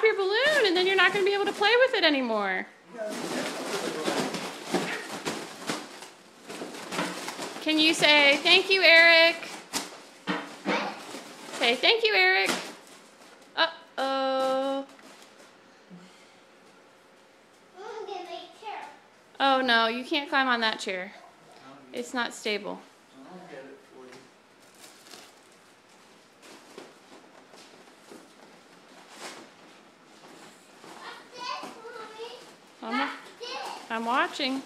pop your balloon and then you're not going to be able to play with it anymore. Can you say, thank you, Eric? Say, thank you, Eric. Uh-oh. Oh, no, you can't climb on that chair. It's not stable. I'll get it for you. I'm watching.